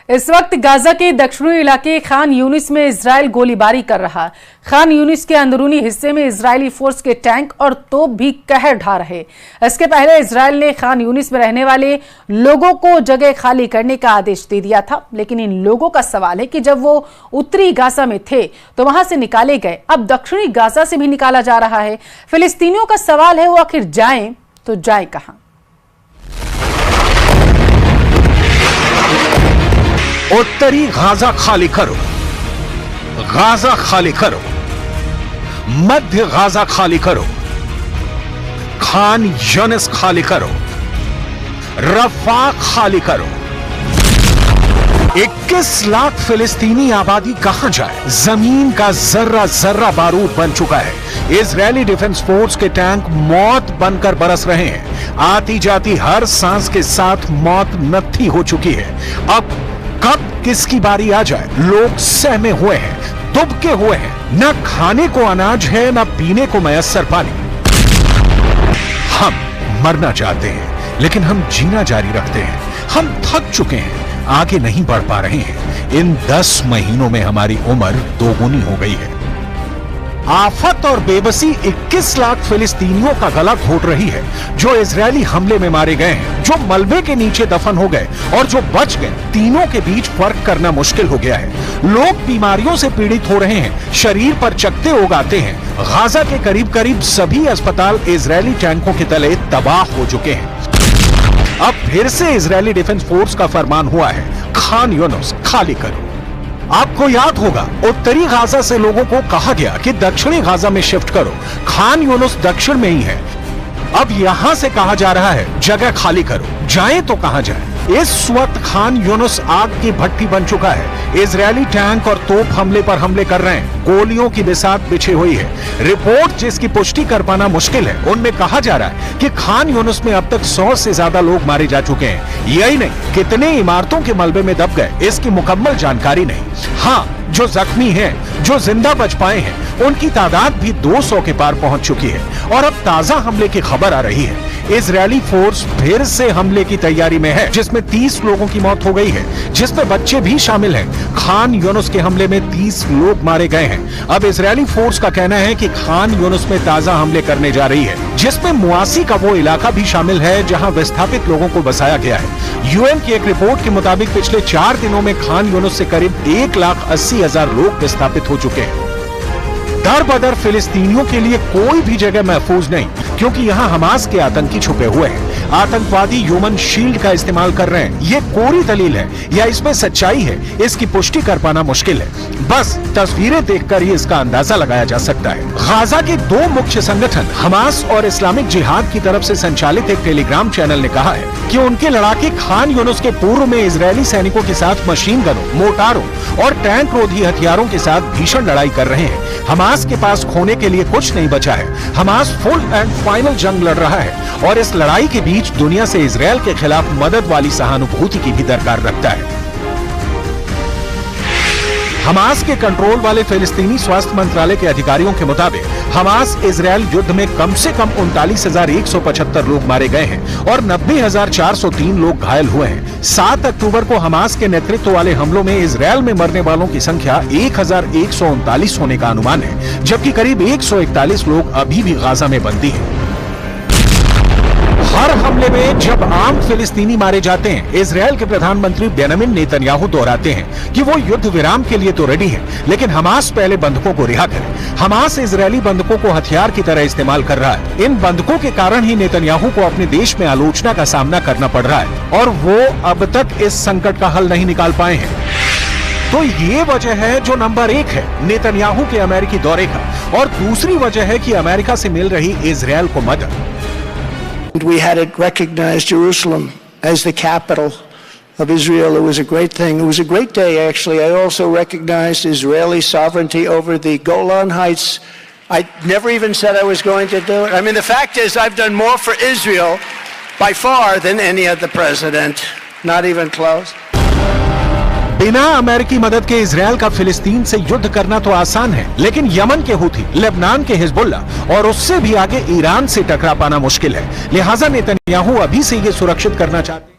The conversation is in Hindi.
इस वक्त गाजा के दक्षिणी इलाके खान यूनिस में इजराइल गोलीबारी कर रहा। खान यूनिस के अंदरूनी हिस्से में इजरायली फोर्स के टैंक और तोप भी कहर ढा रहे। इसके पहले इजराइल ने खान यूनिस में रहने वाले लोगों को जगह खाली करने का आदेश दे दिया था, लेकिन इन लोगों का सवाल है कि जब वो उत्तरी गाजा में थे तो वहां से निकाले गए, अब दक्षिणी गाजा से भी निकाला जा रहा है। फिलिस्तीनियों का सवाल है वो आखिर जाएं तो जाएं कहां। उत्तरी गाजा खाली करो, गाजा खाली करो, मध्य गाजा खाली करो, खान यूनिस खाली करो, रफा खाली करो। 21 लाख फिलिस्तीनी आबादी कहां जाए? जमीन का जर्रा जर्रा बारूद बन चुका है। इजरायली डिफेंस फोर्स के टैंक मौत बनकर बरस रहे हैं। आती जाती हर सांस के साथ मौत नत्थी हो चुकी है। अब कब किसकी बारी आ जाए? लोग सहमे हुए हैं, दुबके हुए हैं। न खाने को अनाज है, न पीने को मयस्सर पानी। हम मरना चाहते हैं, लेकिन हम जीना जारी रखते हैं। हम थक चुके हैं, आगे नहीं बढ़ पा रहे हैं। इन 10 महीनों में हमारी उम्र दोगुनी हो गई है। आफत और बेबसी 21 लाख फिलिस्तीनियों का गला घोट रही है, जो इजरायली हमले में मारे गए हैं, जो मलबे के नीचे दफन हो गए और जो बच गए। तीनों के बीच फर्क करना मुश्किल हो गया है। लोग बीमारियों से पीड़ित हो रहे हैं, शरीर पर चकत्ते उगाते हैं। गाजा के करीब करीब सभी अस्पताल इजरायली टैंकों के तले तबाह हो चुके हैं। अब फिर से इजरायली डिफेंस फोर्स का फरमान हुआ है, खान यूनिस खाली करो। आपको याद होगा, उत्तरी गाजा से लोगों को कहा गया कि दक्षिणी गाजा में शिफ्ट करो। खान यूनिस दक्षिण में ही है। अब यहां से कहा जा रहा है जगह खाली करो। जाएं तो कहां जाएं? इस वक्त खान यूनिस आग की भट्टी बन चुका है। इजरायली टैंक और तोप हमले पर हमले कर रहे हैं। गोलियों की बिसात बिछी हुई है। रिपोर्ट जिसकी पुष्टि कर पाना मुश्किल है, उनमें कहा जा रहा है कि खान यूनिस में अब तक 100 से ज्यादा लोग मारे जा चुके हैं। यही नहीं, कितने इमारतों के मलबे में दब गए, इसकी मुकम्मल जानकारी नहीं। हाँ, जो जख्मी हैं, जो जिंदा बच पाए हैं, उनकी तादाद भी 200 के पार पहुंच चुकी है। और अब ताजा हमले की खबर आ रही है। इजरायली फोर्स फिर से हमले की तैयारी में है, जिसमें 30 लोगों की मौत हो गई है, जिसमें बच्चे भी शामिल हैं। खान यूनिस के हमले में 30 लोग मारे गए हैं। अब इजरायली फोर्स का कहना है कि खान यूनिस में ताजा हमले करने जा रही है, जिसमें मुआसी का वो इलाका भी शामिल है जहां विस्थापित लोगों को बसाया गया है। यूएन की एक रिपोर्ट के मुताबिक पिछले 4 दिनों में खान यूनिस से करीब 1,80,000 लोग विस्थापित हो चुके हैं। दर बदर फिलिस्तीनियों के लिए कोई भी जगह महफूज नहीं, क्योंकि यहाँ हमास के आतंकी छुपे हुए हैं। आतंकवादी ह्यूमन शील्ड का इस्तेमाल कर रहे हैं। ये कोरी दलील है या इसमें सच्चाई है, इसकी पुष्टि कर पाना मुश्किल है। बस तस्वीरें देखकर ही इसका अंदाजा लगाया जा सकता है। गाजा के 2 मुख्य संगठन हमास और इस्लामिक जिहाद की तरफ से संचालित एक टेलीग्राम चैनल ने कहा है कि उनके लड़ाके खान यूनिस के पूर्व में इजरायली सैनिकों के साथ मशीन गनों, मोटारों और टैंक रोधी हथियारों के साथ भीषण लड़ाई कर रहे हैं। हमास के पास खोने के लिए कुछ नहीं बचा है। हमास फुल एंड फाइनल जंग लड़ रहा है और इस लड़ाई के बीच दुनिया से इजरायल के खिलाफ मदद वाली सहानुभूति की भी दरकार रखता है। हमास के कंट्रोल वाले फिलिस्तीनी स्वास्थ्य मंत्रालय के अधिकारियों के मुताबिक हमास इजरायल युद्ध में कम से कम 39,175 लोग मारे गए हैं और 90,403 लोग घायल हुए हैं। 7 अक्टूबर को हमास के नेतृत्व वाले हमलों में इजरायल में मरने वालों की संख्या 1,139 होने का अनुमान है, जबकि करीब 141 लोग अभी भी गाजा में बंदी हैं। हर हमले में जब आम फिलिस्तीनी मारे जाते हैं, इजरायल के प्रधानमंत्री बेंजामिन नेतन्याहू दोहराते हैं कि वो युद्ध विराम के लिए तो रेडी है, लेकिन हमास पहले बंधकों को रिहा करे। हमास इजरायली बंधकों को हथियार की तरह इस्तेमाल कर रहा है। इन बंधकों के कारण ही नेतन्याहू को अपने देश में आलोचना का सामना करना पड़ रहा है और वो अब तक इस संकट का हल नहीं निकाल पाए हैं। तो ये वजह है जो नंबर 1 है नेतन्याहू के अमेरिकी दौरे का, और दूसरी वजह है कि अमेरिका से मिल रही इजरायल को मदद। We had it recognized Jerusalem as the capital of Israel. It was a great thing. It was a great day, actually. I also recognized Israeli sovereignty over the Golan Heights. I never even said I was going to do it. I mean, the fact is, I've done more for Israel by far than any other president. Not even close. बिना अमेरिकी मदद के इजरायल का फिलिस्तीन से युद्ध करना तो आसान है, लेकिन यमन के हूथी, लेबनान के हिजबुल्ला और उससे भी आगे ईरान से टकरा पाना मुश्किल है। लिहाजा नेतन्याहू अभी से ये सुरक्षित करना चाहते हैं।